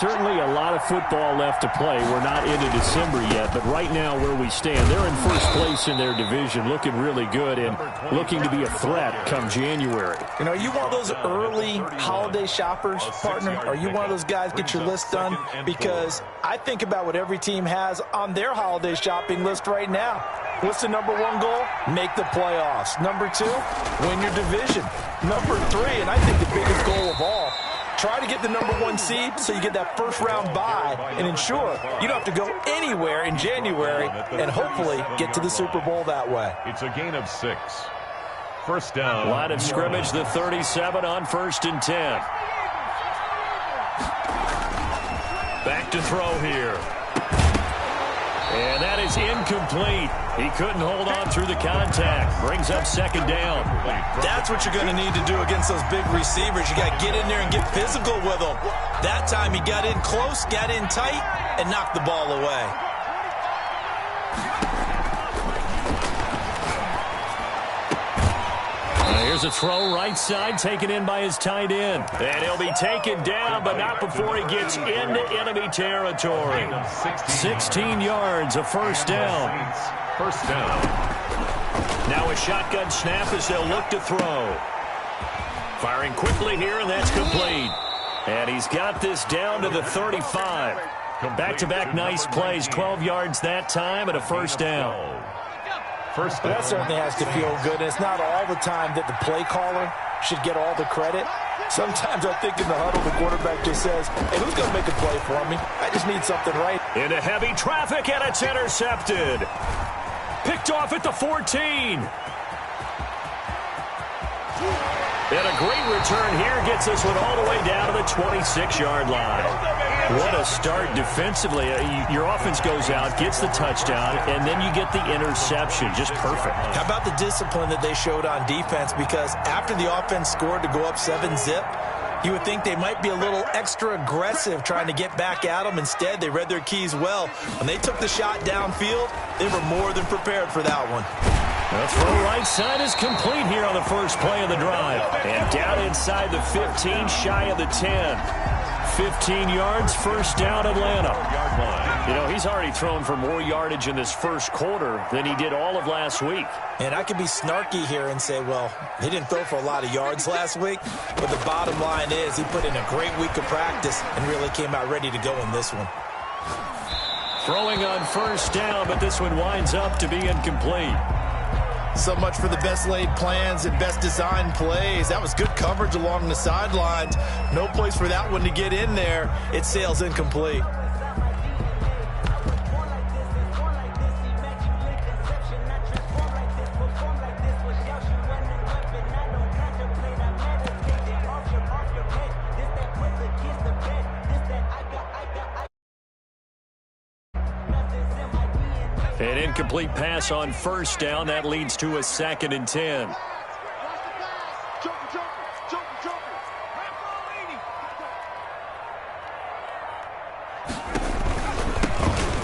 Certainly a lot of football left to play. We're not into December yet, but right now where we stand, they're in first place in their division, looking really good and looking to be a threat come January. You know, are you one of those early holiday shoppers, partner? Are you one of those guys get your list done? Because I think about what every team has on their holiday shopping list right now. What's the number one goal? Make the playoffs. Number two, win your division. Number three, and I think the biggest goal of all, try to get the number one seed so you get that first round bye and ensure you don't have to go anywhere in January and hopefully get to the Super Bowl that way. It's a gain of 6. First down. Line of scrimmage, the 37 on 1st and 10. Back to throw here. And that is incomplete. He couldn't hold on through the contact. Brings up 2nd down. That's what you're going to need to do against those big receivers. You got to get in there and get physical with them. That time he got in close, got in tight, and knocked the ball away. Here's a throw right side, taken in by his tight end. And he'll be taken down, but not before he gets into enemy territory. 16 yards, a first down. First down. Now a shotgun snap as they'll look to throw. Firing quickly here, and that's complete. And he's got this down to the 35. Back-to-back nice plays, 12 yards that time, and a first down. First down. That certainly has to feel good. And it's not all the time that the play caller should get all the credit. Sometimes I think in the huddle, the quarterback just says, hey, who's going to make a play for me? I just need something right. Into heavy traffic, and it's intercepted. Picked off at the 14. And a great return here gets this one all the way down to the 26-yard line. What a start defensively. Your offense goes out, gets the touchdown, and then you get the interception. Just perfect. How about the discipline that they showed on defense? Because after the offense scored to go up 7-zip, you would think they might be a little extra aggressive trying to get back at them. Instead, they read their keys well. When they took the shot downfield, they were more than prepared for that one. The throw right side is complete here on the first play of the drive. And down inside the 15, shy of the 10. 15 yards, first down, Atlanta. You know, he's already thrown for more yardage in this first quarter than he did all of last week. And I could be snarky here and say, well, he didn't throw for a lot of yards last week. But the bottom line is he put in a great week of practice and really came out ready to go in this one. Throwing on first down, but this one winds up to be incomplete. So much for the best laid plans and best designed plays. That was good coverage along the sidelines. No place for that one to get in there. It sails incomplete. An incomplete pass on first down. That leads to a 2nd and 10. Now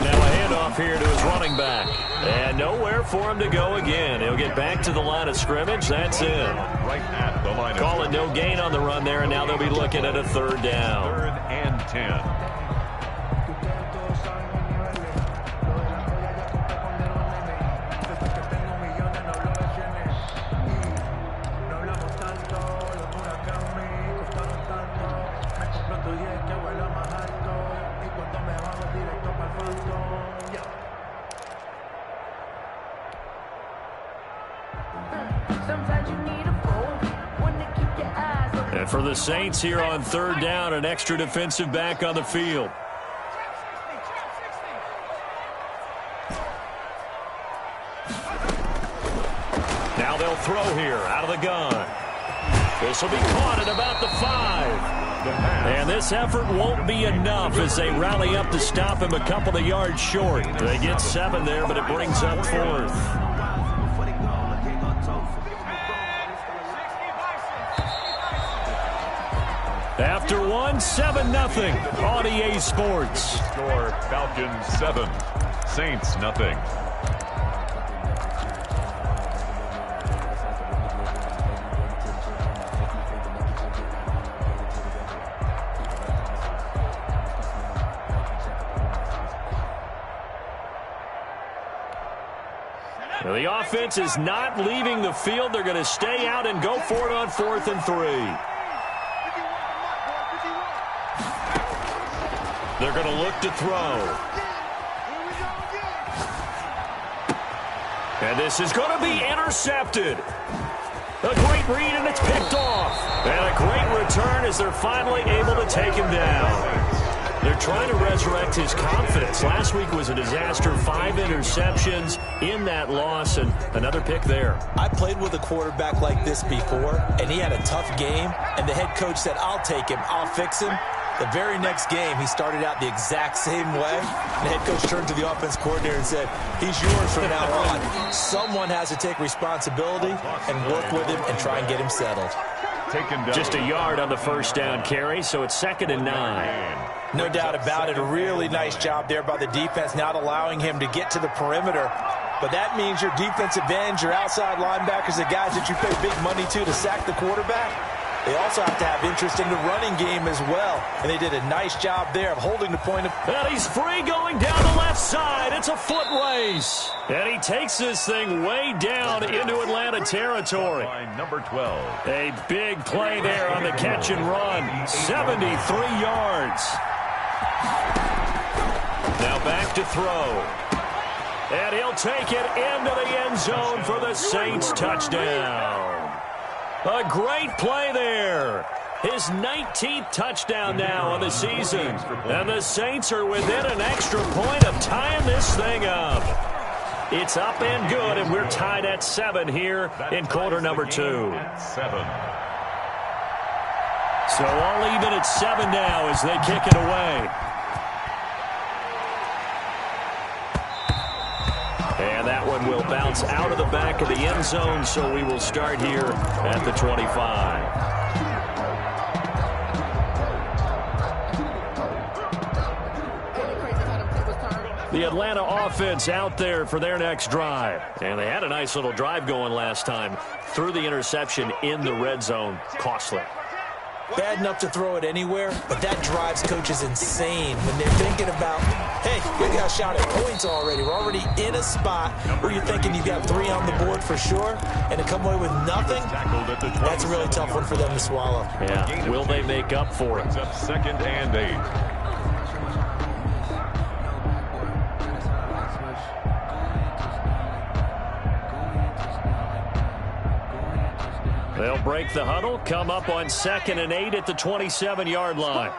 a handoff here to his running back. And nowhere for him to go again. He'll get back to the line of scrimmage. That's in. Right at the line. Calling no gain on the run there, and now they'll be looking at a 3rd down. 3rd and 10. And for the Saints here on 3rd down, an extra defensive back on the field. Now they'll throw here out of the gun. This will be caught at about the 5. And this effort won't be enough as they rally up to stop him a couple of yards short. They get 7 there, but it brings up 4th. After 1, 7-0 on EA Sports. Score Falcons 7, Saints nothing. Well, the offense is not leaving the field. They're going to stay out and go for it on 4th and 3. They're going to look to throw. And this is going to be intercepted. A great read, and it's picked off. And a great return as they're finally able to take him down. They're trying to resurrect his confidence. Last week was a disaster. 5 interceptions in that loss, and another pick there. I played with a quarterback like this before, and he had a tough game, and the head coach said, I'll take him, I'll fix him. The very next game, he started out the exact same way. The head coach turned to the offense coordinator and said, he's yours from now on. Someone has to take responsibility and work with him and try and get him settled. Just a yard on the first down carry, so it's 2nd and 9. No doubt about it. A really nice job there by the defense, not allowing him to get to the perimeter. But that means your defensive ends, your outside linebackers, the guys that you pay big money to sack the quarterback, they also have to have interest in the running game as well. And they did a nice job there of holding the point. And he's free going down the left side. It's a foot race. And he takes this thing way down into Atlanta territory. Number 12. A big play there on the catch and run. 73 yards. Now back to throw. And he'll take it into the end zone for the Saints touchdown. A great play there. His 19th touchdown now on the season. And the Saints are within an extra point of tying this thing up. It's up and good, and we're tied at 7 here in quarter number 2. 7. So all even at 7 now as they kick it away. And that one will bounce out of the back of the end zone, so we will start here at the 25. The Atlanta offense out there for their next drive. And they had a nice little drive going last time. Threw the interception in the red zone. Costly. Bad enough to throw it anywhere, but that drives coaches insane when they're thinking about, hey, we got a shot at points already. We're already in a spot where you're thinking you got 3 on the board for sure, and to come away with nothing, that's a really tough one for them to swallow. Yeah, will they make up for it? It's up 2nd and 8. They'll break the huddle, come up on 2nd and 8 at the 27-yard line.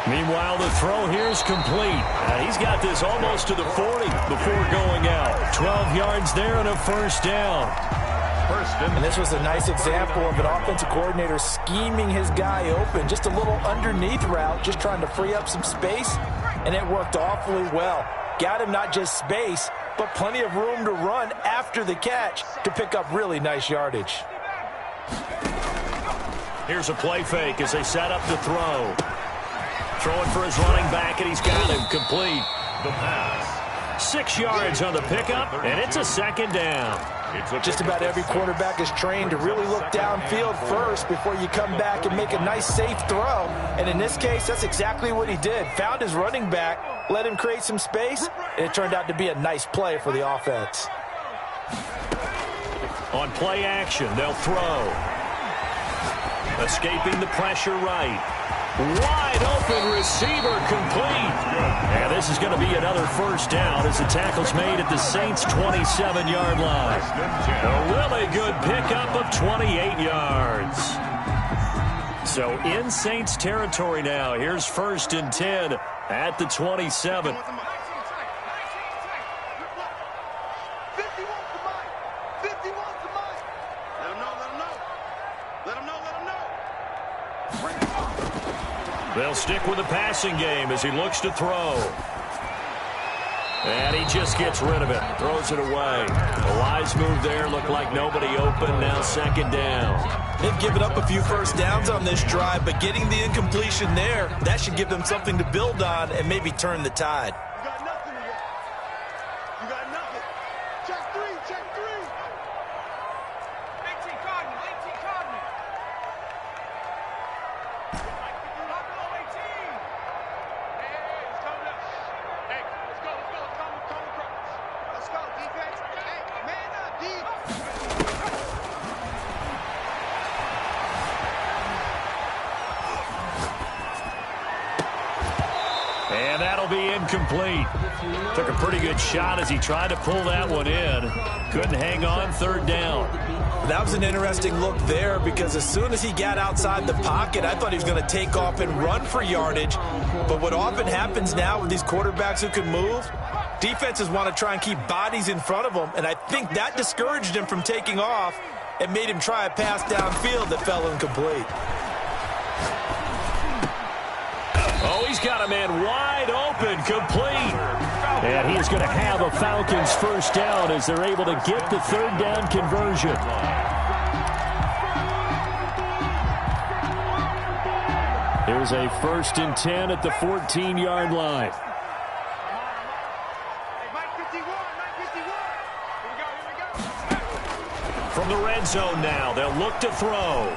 Meanwhile, the throw here is complete. He's got this almost to the 40 before going out. 12 yards there and a first down. And this was a nice example of an offensive coordinator scheming his guy open. Just a little underneath route, just trying to free up some space, and it worked awfully well. Got him not just space, but plenty of room to run after the catch to pick up really nice yardage. Here's a play fake as they set up to throw. Throwing for his running back, and he's got him complete. The pass. 6 yards on the pickup, and it's a 2nd down. Just about every quarterback is trained to really look downfield first before you come back and make a nice, safe throw. And in this case, that's exactly what he did. Found his running back, let him create some space, and it turned out to be a nice play for the offense. On play action, they'll throw. Escaping the pressure right. Wide open receiver complete. And this is going to be another first down as the tackle's made at the Saints' 27-yard line. A really good pickup of 28 yards. So in Saints territory now. Here's 1st and 10 at the 27. They'll stick with the passing game as he looks to throw. And he just gets rid of it. Throws it away. A wise move there. Looked like nobody open. Now 2nd down. They've given up a few first downs on this drive, but getting the incompletion there, that should give them something to build on and maybe turn the tide. You got nothing yet. You got nothing. Check 3, check 3. 18 Cardinal, 18 Cardinal. be incomplete. Took a pretty good shot as he tried to pull that one in. Couldn't hang on, third down. That was an interesting look there because as soon as he got outside the pocket, I thought he was going to take off and run for yardage. But what often happens now with these quarterbacks who can move, defenses want to try and keep bodies in front of them, and I think that discouraged him from taking off and made him try a pass downfield that fell incomplete. Oh, he's got a man wide open, complete. And he's going to have a Falcons first down as they're able to get the third down conversion. Here's a 1st and 10 at the 14-yard line. From the red zone now, they'll look to throw.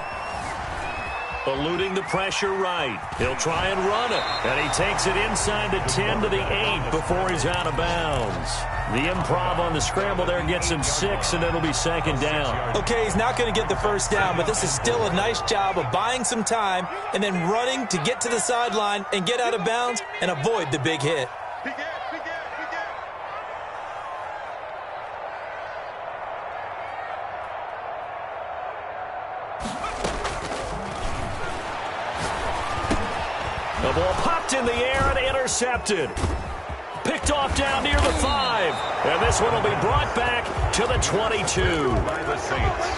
Eluding the pressure right. He'll try and run it. And he takes it inside the 10 to the 8 before he's out of bounds. The improv on the scramble there gets him 6, and it'll be 2nd down. Okay, he's not going to get the first down, but this is still a nice job of buying some time and then running to get to the sideline and get out of bounds and avoid the big hit. The ball popped in the air and intercepted. Picked off down near the 5. And this one will be brought back to the 22.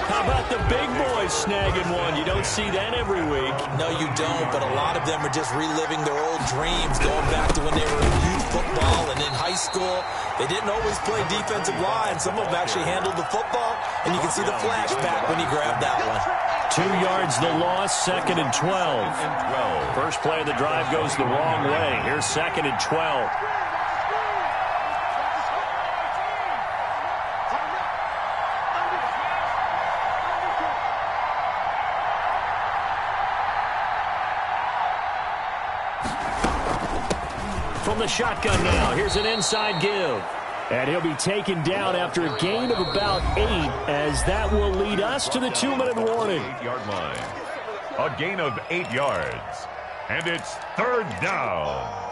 How about the big boys snagging one? You don't see that every week. No, you don't, but a lot of them are just reliving their old dreams, going back to when they were in youth football and in high school. They didn't always play defensive line. Some of them actually handled the football, and you can see the flashback when he grabbed that one. 2 yards the loss, 2nd and 12. First play of the drive goes the wrong way. Here's 2nd and 12. From the shotgun now, here's an inside give. And he'll be taken down after a gain of about 8, as that will lead us to the 2-minute warning. 8-yard line. A gain of 8 yards. And it's 3rd down.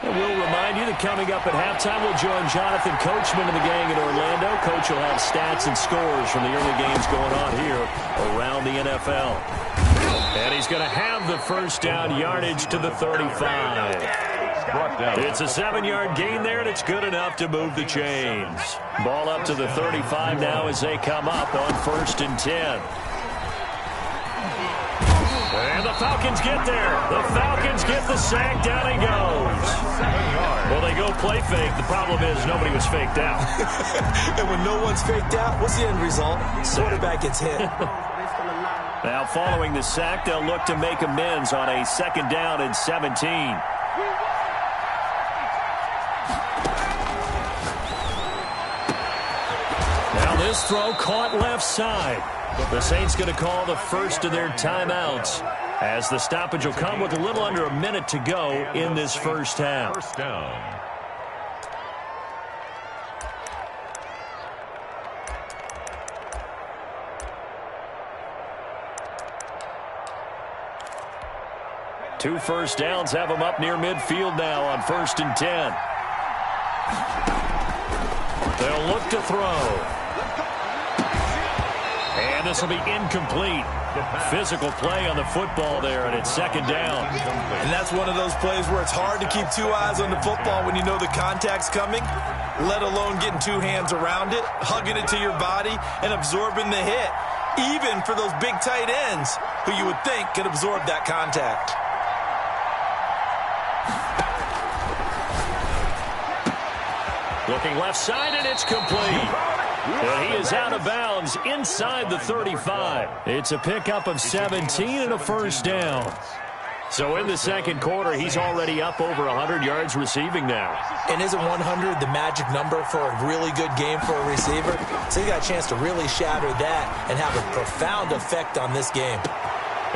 And we'll remind you that coming up at halftime, we'll join Jonathan Coachman and the gang in Orlando. Coach will have stats and scores from the early games going on here around the NFL. And he's going to have the first down, yardage to the 35. It's a 7-yard gain there, and it's good enough to move the chains. Ball up to the 35 now as they come up on 1st and 10. And the Falcons get there. The Falcons get the sack. Down he goes. Well, they go play fake. The problem is nobody was faked out. And when no one's faked out, what's the end result? Quarterback gets hit. Now, following the sack, they'll look to make amends on a 2nd down and 17. Now this throw caught left side. The Saints going to call the first of their timeouts, as the stoppage will come with a little under a minute to go in this first half. First down. Two first downs have them up near midfield now on 1st and 10. They'll look to throw. And this will be incomplete. Physical play on the football there, and it's 2nd down. And that's one of those plays where it's hard to keep 2 eyes on the football when you know the contact's coming, let alone getting 2 hands around it, hugging it to your body, and absorbing the hit, even for those big tight ends who you would think could absorb that contact. Looking left side, and it's complete. And he is out of bounds inside the 35. It's a pickup of 17 and a first down. So in the second quarter, he's already up over 100 yards receiving now. And isn't 100 the magic number for a really good game for a receiver? So he got a chance to really shatter that and have a profound effect on this game.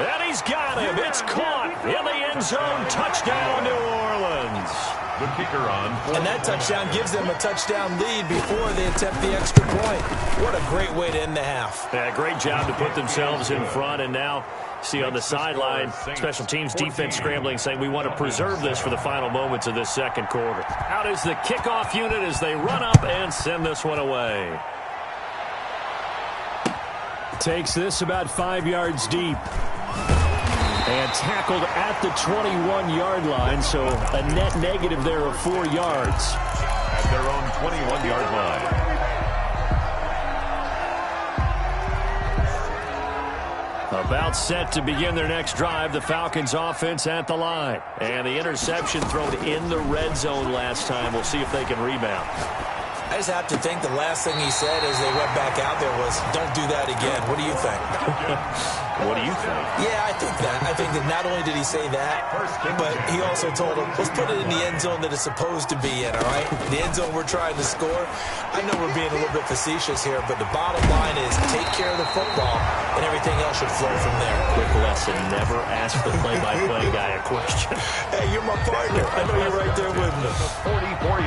And he's got him. It's caught in the end zone. Touchdown, New Orleans. The kicker on. And that touchdown gives them a touchdown lead before they attempt the extra point. What a great way to end the half. Yeah, great job to put themselves in front. And now, see on the sideline, special teams defense scrambling, saying we want to preserve this for the final moments of this second quarter. Out is the kickoff unit as they run up and send this one away. Takes this about 5 yards deep. And tackled at the 21-yard line, so a net negative there of 4 yards. At their own 21-yard line. About set to begin their next drive, the Falcons offense at the line. And the interception thrown in the red zone last time. We'll see if they can rebound. I just have to think the last thing he said as they went back out there was, don't do that again. What do you think? What do you think? Yeah, I think that. I think that not only did he say that, but he also told him, let's put it in the end zone that it's supposed to be in, all right? The end zone we're trying to score. I know we're being a little bit facetious here, but the bottom line is take care of the football, and everything else should flow from there. Quick lesson, never ask the play-by-play guy a question. Hey, you're my partner. I know you're right there with me.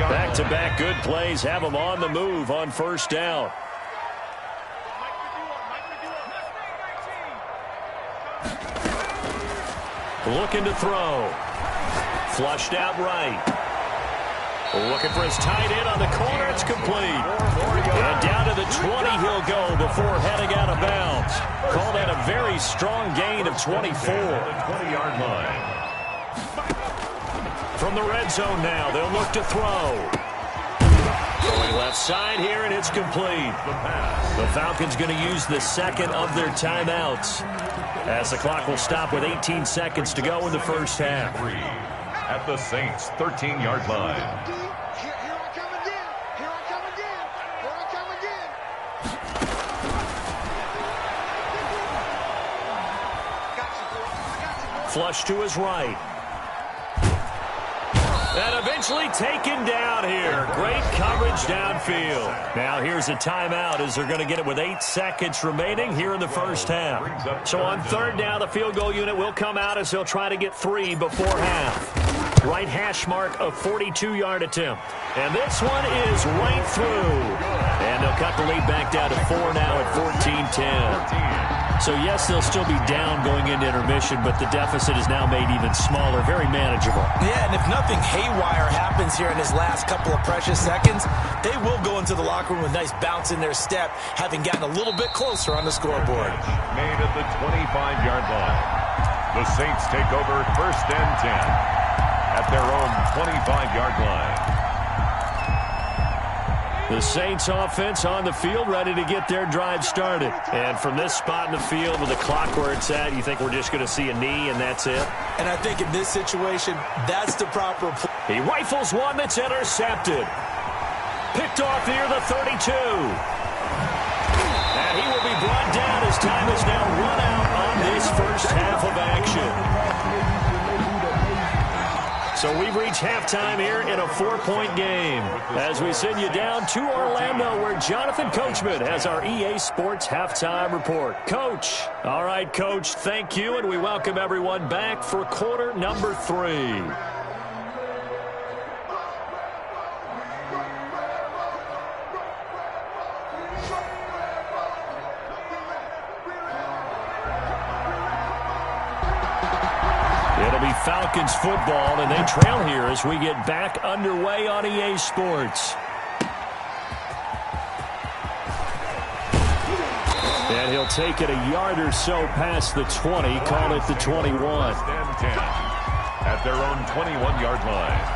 Back-to-back good plays have them on the move on first down. Looking to throw. Flushed out right. Looking for his tight end on the corner. It's complete. And down to the 20 he'll go before heading out of bounds. Call that a very strong gain of 24. 20-yard line. From the red zone now, they'll look to throw. Going left side here, and it's complete. The Falcons going to use the second of their timeouts, as the clock will stop with 18 seconds to go in the first half. At the Saints' 13-yard line. Here I come again. Here I come again. Here I come again. Flush to his right. And eventually taken down here. Great coverage downfield. Now here's a timeout as they're going to get it with 8 seconds remaining here in the first half. So on third down, the field goal unit will come out as they'll try to get 3 before half. Right hash mark of 42-yard attempt. And this one is right through. And they'll cut the lead back down to 4 now at 14-10. So, yes, they'll still be down going into intermission, but the deficit is now made even smaller, very manageable. Yeah, and if nothing haywire happens here in his last couple of precious seconds, they will go into the locker room with a nice bounce in their step, having gotten a little bit closer on the scoreboard. Made at the 25-yard line. The Saints take over first and 10 at their own 25-yard line. The Saints offense on the field, ready to get their drive started. And from this spot in the field with the clock where it's at, you think we're just going to see a knee and that's it? And I think in this situation, that's the proper play. He rifles one that's intercepted. Picked off near the 32. And he will be brought down as time is now run out on this first half of action. So we've reached halftime here in a 4-point game as we send you down to Orlando where Jonathan Coachman has our EA Sports halftime report. Coach. All right, Coach, thank you, and we welcome everyone back for quarter number 3. Falcons football, and they trail here as we get back underway on EA Sports. And he'll take it a yard or so past the 20, call it the 21. At their own 21-yard line.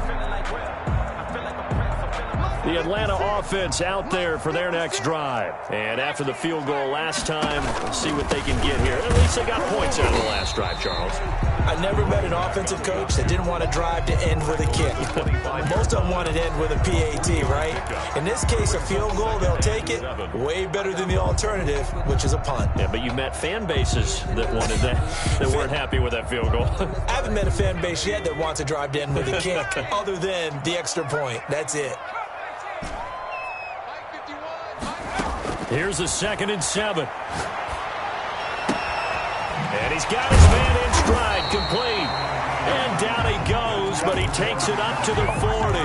Feeling like we're The Atlanta offense out there for their next drive. And after the field goal last time, we'll see what they can get here. At least they got points out of the last drive, Charles. I never met an offensive coach that didn't want to drive to end with a kick. Most of them want to end with a PAT, right? In this case, a field goal, they'll take it. Way better than the alternative, which is a punt. Yeah, but you met fan bases that wanted that, that weren't happy with that field goal. I haven't met a fan base yet that wants to drive to end with a kick, other than the extra point. That's it. Here's a 2nd and 7. And he's got his man in stride, complete. And down he goes, but he takes it up to the 40.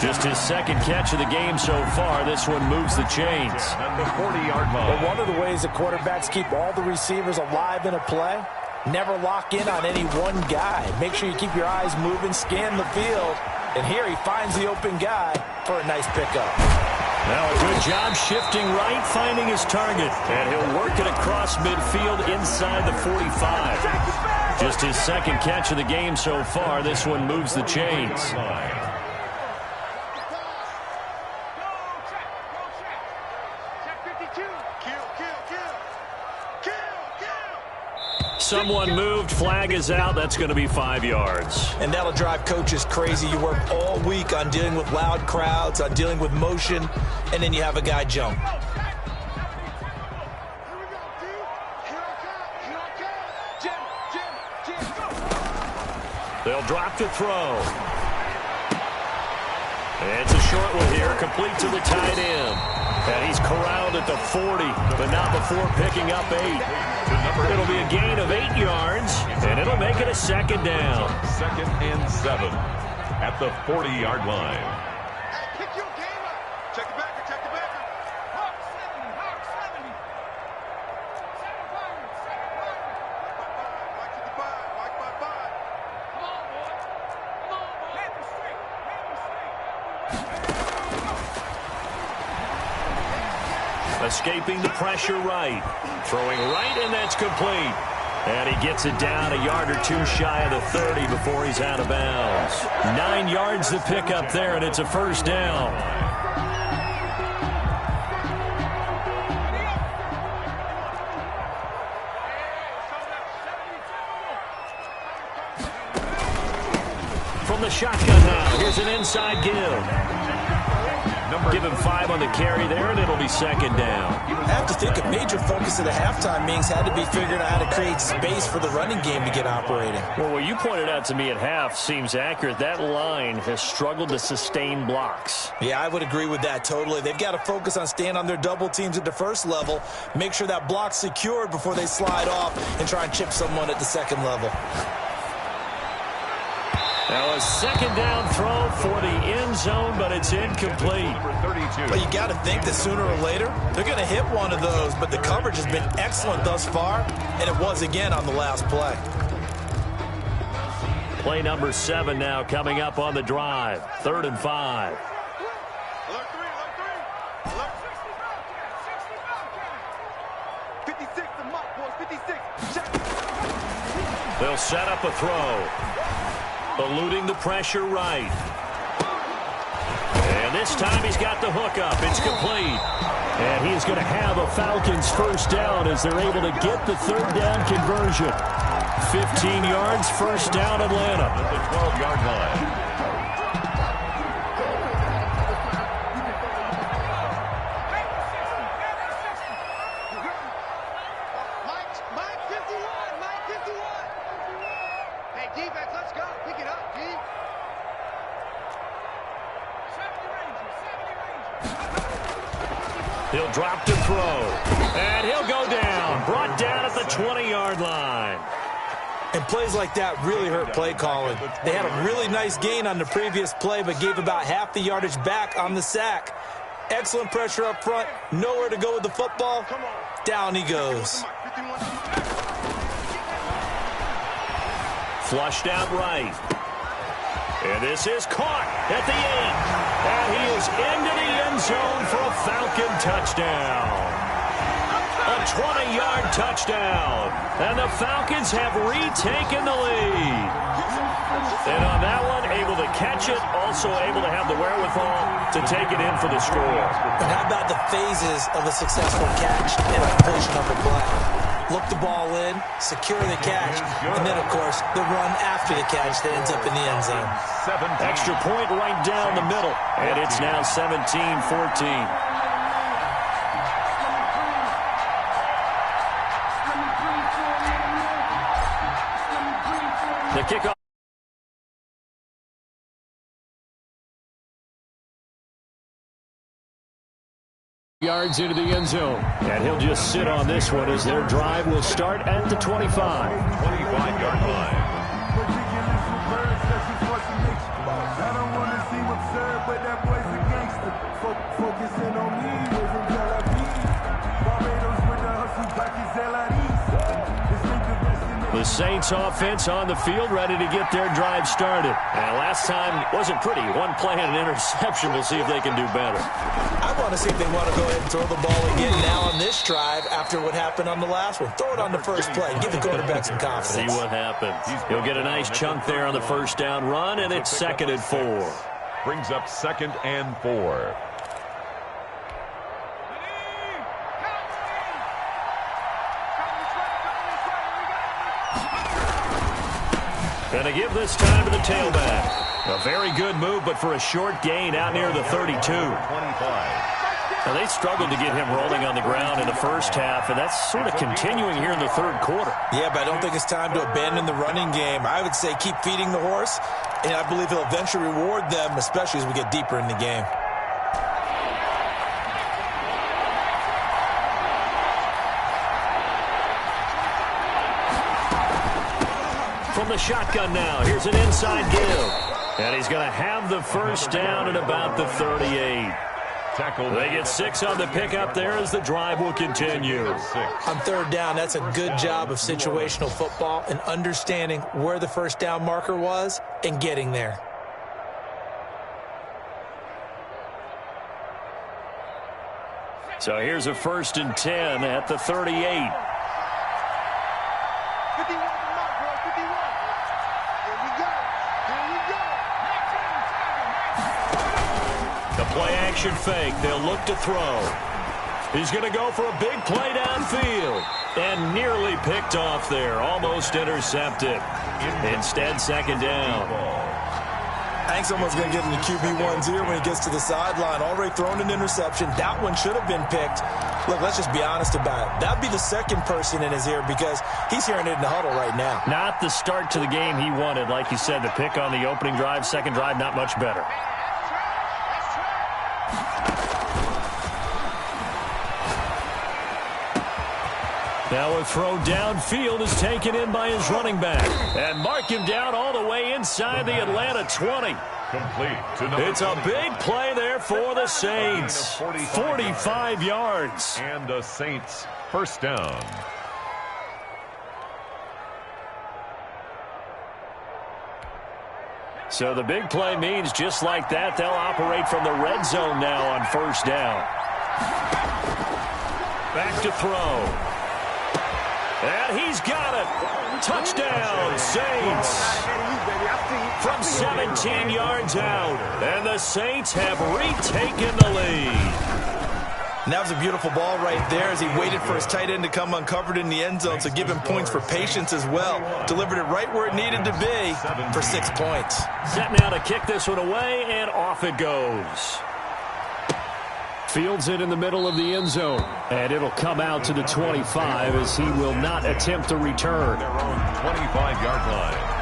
Just his 2nd catch of the game so far. This one moves the chains. At the 40-yard line. Well, one of the ways that quarterbacks keep all the receivers alive in a play, never lock in on any one guy. Make sure you keep your eyes moving, scan the field. And here he finds the open guy for a nice pickup. Now a good job shifting right, finding his target. And he'll work it across midfield inside the 45. Just his 2nd catch of the game so far. This one moves the chains. Someone moved, flag is out. That's going to be 5 yards. And that'll drive coaches crazy. You work all week on dealing with loud crowds, on dealing with motion, and then you have a guy jump. They'll drop to throw. And it's a short one here, complete to the tight end. And he's corralled at the 40, but not before picking up 8. It'll be a gain of 8 yards, and it'll make it a 2nd down. 2nd and 7 at the 40-yard line. Hey, pick your game up. Check the backer, check the backer. Hawk 70, Hawk 70. 7 Pirates, 7 Pirates. Back to the 5, back by 5. Come on, boy. Come on, boy. Hit the street, hit the street. Escaping the pressure right. Throwing right, and that's complete. And he gets it down a yard or 2 shy of the 30 before he's out of bounds. 9 yards to pick up there, and it's a 1st down. From the shotgun now, here's an inside give. Give him 5 on the carry there, and it'll be 2nd down. I have to think a major focus of the halftime meetings had to be figuring out how to create space for the running game to get operating. Well, what you pointed out to me at half seems accurate. That line has struggled to sustain blocks. Yeah, I would agree with that totally. They've got to focus on staying on their double teams at the 1st level, make sure that block's secured before they slide off and try and chip someone at the 2nd level. Now a 2nd down throw for the end zone, but it's incomplete. But you got to think that sooner or later, they're going to hit one of those, but the coverage has been excellent thus far, and it was again on the last play. Play number 7 now coming up on the drive. 3rd and 5. Alert 3, alert 3. 56, the mark, boys, 56. Check. They'll set up a throw. Eluding the pressure right. And this time he's got the hook up. It's complete. And he is going to have a Falcons 1st down as they're able to get the 3rd down conversion. 15 yards, 1st down Atlanta. At the 12-yard line. Mike 51, Mike 51. Hey, defense, let's go. Pick it up, D. 70 Rangers. He'll drop to throw. And he'll go down. Brought down at the 20-yard line. And plays like that really hurt play calling. They had a really nice gain on the previous play, but gave about half the yardage back on the sack. Excellent pressure up front. Nowhere to go with the football. Down he goes. Flushed out right. And this is caught at the 8. And he is into the end zone for a Falcon touchdown. a 20-yard touchdown. And the Falcons have retaken the lead. And on that one, able to catch it, also able to have the wherewithal to take it in for the score. And how about the phases of a successful catch and a completion of a play? Look the ball in, secure the catch, and then, of course, the run after the catch that ends up in the end zone. Extra point right down the middle, and it's now 17-14. The kickoff. Yards into the end zone. And he'll just sit on this one as their drive will start at the 25. 25-yard line. The Saints offense on the field, ready to get their drive started. And last time wasn't pretty. One play and an interception. We'll see if they can do better. I want to see if they want to go ahead and throw the ball again now on this drive after what happened on the last one. Throw it on the first play. Give the quarterback some confidence. See what happens. He'll get a nice chunk there on the first down run, and it's 2nd and 4. Brings up 2nd and 4. Going to give this time to the tailback. A very good move, but for a short gain out near the 32. 25. Now, they struggled to get him rolling on the ground in the first half, and that's sort of continuing here in the third quarter. Yeah, but I don't think it's time to abandon the running game. I would say keep feeding the horse, and I believe he'll eventually reward them, especially as we get deeper in the game. From the shotgun now, here's an inside give. And he's going to have the first down at about the 38. They get 6 on the pickup there as the drive will continue. On third down, that's a good job of situational football and understanding where the first down marker was and getting there. So here's a 1st and 10 at the 38. Play-action fake. They'll look to throw. He's going to go for a big play downfield. And nearly picked off there. Almost intercepted. Instead, 2nd down. I think someone's going to get in the QB1's ear when he gets to the sideline. Already thrown an interception. That one should have been picked. Look, let's just be honest about it. That'd be the second person in his ear because he's hearing it in the huddle right now. Not the start to the game he wanted. Like you said, the pick on the opening drive, second drive, not much better. Now a throw downfield is taken in by his running back. And mark him down all the way inside the Atlanta 20. Complete. It's a big play there for the Saints. 45 yards. And the Saints first down. So the big play means just like that, they'll operate from the red zone now on first down. Back to throw. And he's got it. Touchdown, Saints. From 17 yards out. And the Saints have retaken the lead. And that was a beautiful ball right there as he waited for his tight end to come uncovered in the end zone, so give him points for patience as well. Delivered it right where it needed to be for 6 points. Set now to kick this one away, and off it goes. Fields it in the middle of the end zone, and it'll come out to the 25 as he will not attempt to return. Their own 25-yard line.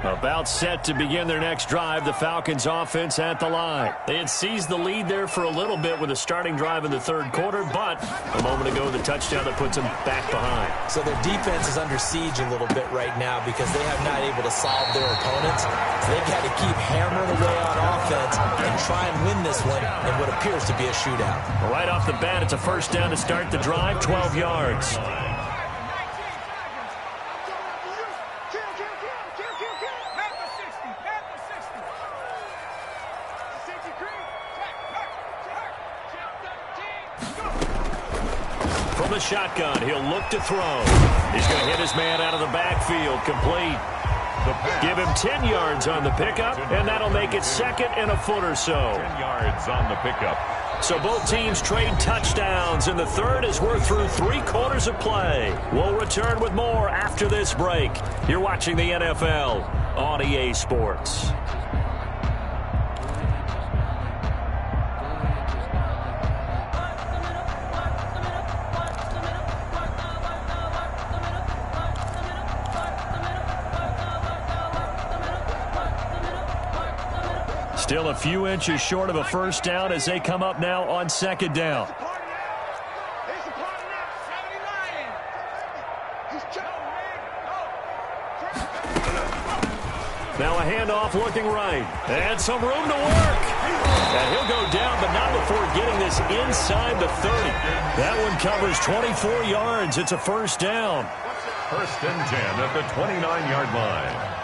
About set to begin their next drive, the Falcons offense at the line. They had seized the lead there for a little bit with a starting drive in the third quarter, but a moment ago the touchdown that puts them back behind. So their defense is under siege a little bit right now because they have not able to solve their opponents. So they've had to keep hammering away on offense and try and win this one in what appears to be a shootout. Right off the bat, it's a first down to start the drive, 12 yards. From the shotgun, he'll look to throw. He's going to hit his man out of the backfield, complete. Give him 10 yards on the pickup, and that'll make it second and a foot or so. 10 yards on the pickup. So both teams trade touchdowns, and the third as we're through 3 quarters of play. We'll return with more after this break. You're watching the NFL on EA Sports. Still a few inches short of a first down as they come up now on second down. Now a handoff looking right. And some room to work. And he'll go down, but not before getting this inside the 30. That one covers 24 yards. It's a first down. First and 10 at the 29-yard line.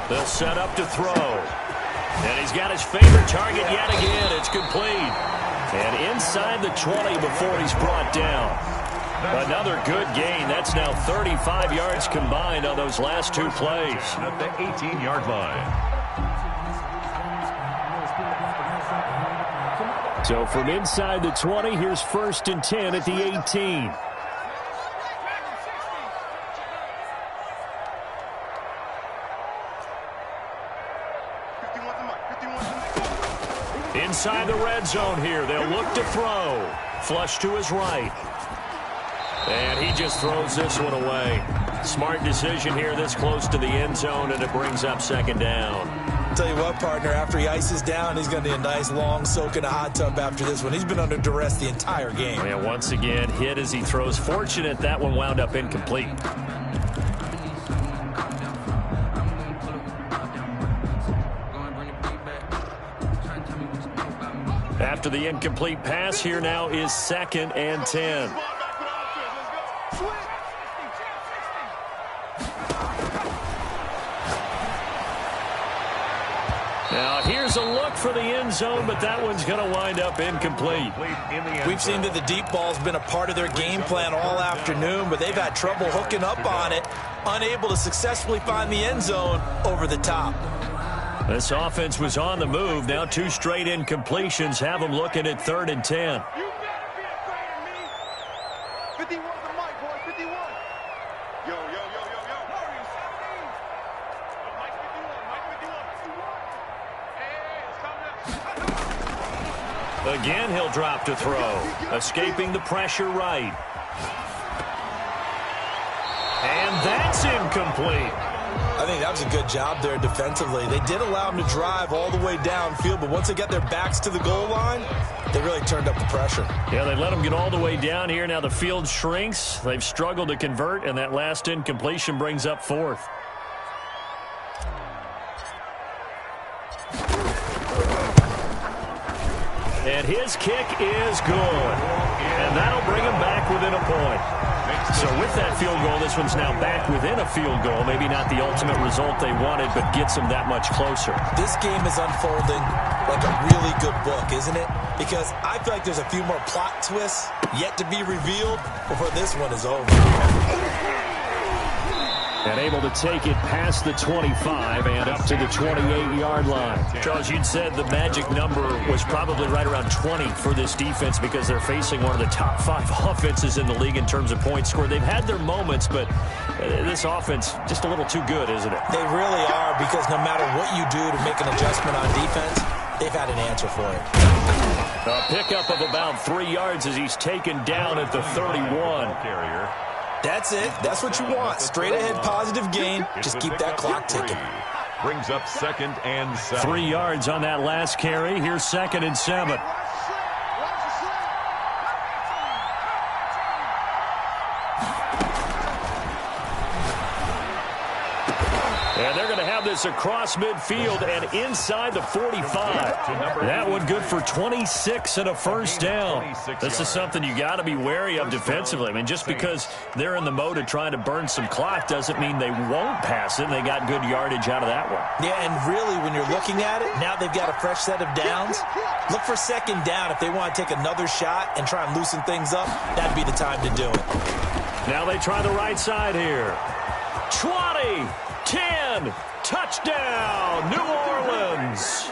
They'll set up to throw. And he's got his favorite target yet again. It's complete. And inside the 20 before he's brought down. Another good gain. That's now 35 yards combined on those last 2 plays. At the 18-yard line. So from inside the 20, here's first and 10 at the 18. Inside the red zone here. They'll look to throw. Flush to his right. And he just throws this one away. Smart decision here this close to the end zone, and it brings up second down. Tell you what, partner, after he ices down, he's going to need a nice long soak in a hot tub after this one. He's been under duress the entire game. Yeah, once again, hit as he throws. Fortunate that one wound up incomplete. After the incomplete pass, here now is second and 10. Now here's a look for the end zone, but that one's going to wind up incomplete. We've seen that the deep ball's been a part of their game plan all afternoon, but they've had trouble hooking up on it, unable to successfully find the end zone over the top. This offense was on the move. Now 2 straight incompletions have them looking at third and 10. You better be afraid of me. 51 the mic, boy. 51. Yo. Mario, 17. Mike 51. Hey, it's coming up. Again, he'll drop to throw. Escaping the pressure right. And that's incomplete. I think that was a good job there defensively. They did allow him to drive all the way downfield, but once they got their backs to the goal line, they really turned up the pressure. Yeah, they let him get all the way down here. Now the field shrinks. They've struggled to convert, and that last incompletion brings up fourth. And his kick is good. And that'll bring him back within a point. So with that field goal, this one's now back within a field goal. Maybe not the ultimate result they wanted, but gets them that much closer. This game is unfolding like a really good book, isn't it? Because I feel like there's a few more plot twists yet to be revealed before this one is over. And able to take it past the 25 and up to the 28-yard line. Charles, you'd said the magic number was probably right around 20 for this defense because they're facing one of the top 5 offenses in the league in terms of points scored. They've had their moments, but this offense just a little too good, isn't it? They really are, because no matter what you do to make an adjustment on defense, they've had an answer for it. A pickup of about 3 yards as he's taken down at the 31. That's it. That's what you want. Straight ahead positive gain. Just keep that clock ticking. Brings up 2nd and 7. 3 yards on that last carry. Here's 2nd and 7. And they're going to have this across midfield and inside the 45. That one good for 26 and a first down. This is something you got to be wary of defensively. I mean, just because they're in the mode of trying to burn some clock doesn't mean they won't pass it. They got good yardage out of that one. Yeah, and really, when you're looking at it, now they've got a fresh set of downs. Look for 2nd down. If they want to take another shot and try and loosen things up, that'd be the time to do it. Now they try the right side here. 20, 10, touchdown, New Orleans.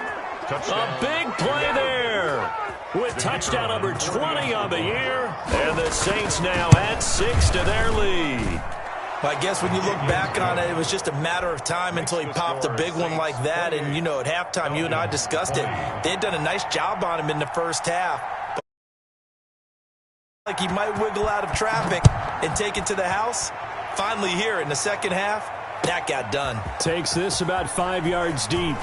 A big play there with touchdown number 20 on the year. And the Saints now add 6 to their lead. I guess when you look back on it, it was just a matter of time until he popped a big one like that. And, you know, at halftime, you and I discussed it. They had done a nice job on him in the first half. But like he might wiggle out of traffic and take it to the house. Finally here in the second half, that got done. Takes this about 5 yards deep.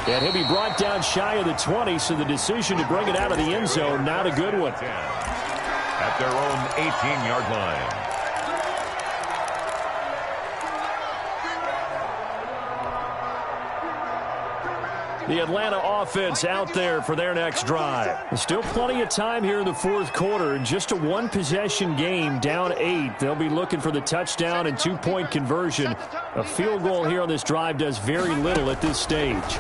And he'll be brought down shy of the 20, so the decision to bring it out of the end zone, not a good one. At their own 18-yard line. The Atlanta offense out there for their next drive. Still plenty of time here in the fourth quarter. Just a one-possession game, down 8. They'll be looking for the touchdown and two-point conversion. A field goal here on this drive does very little at this stage.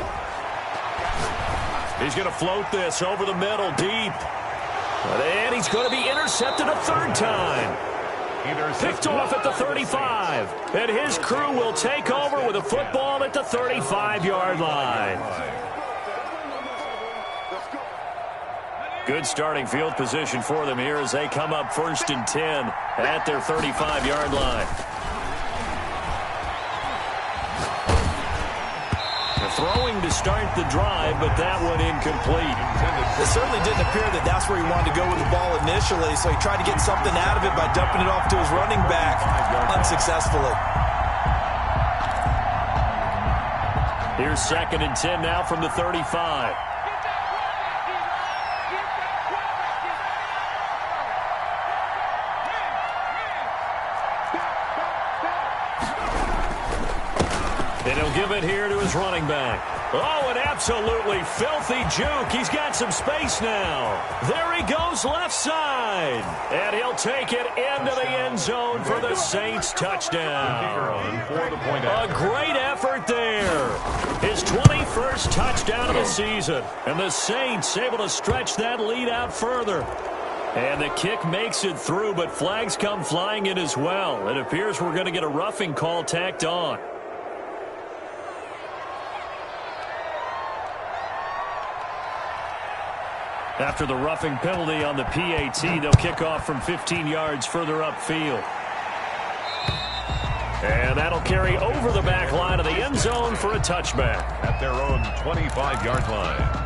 He's going to float this over the middle, deep. And he's going to be intercepted a third time. Picked off at the 35. And his crew will take over with a football at the 35-yard line. Good starting field position for them here as they come up 1st and 10 at their 35-yard line. Throwing to start the drive, but that one incomplete. It certainly didn't appear that that's where he wanted to go with the ball initially, so he tried to get something out of it by dumping it off to his running back unsuccessfully. Here's 2nd and 10 now from the 35. And he'll give it here to his running back. Oh, an absolutely filthy juke. He's got some space now. There he goes left side. And he'll take it into the end zone for the Saints touchdown. A great effort there. His 21st touchdown of the season. And the Saints able to stretch that lead out further. And the kick makes it through, but flags come flying in as well. It appears we're going to get a roughing call tacked on. After the roughing penalty on the PAT, they'll kick off from 15 yards further upfield. And that'll carry over the back line of the end zone for a touchback. At their own 25-yard line.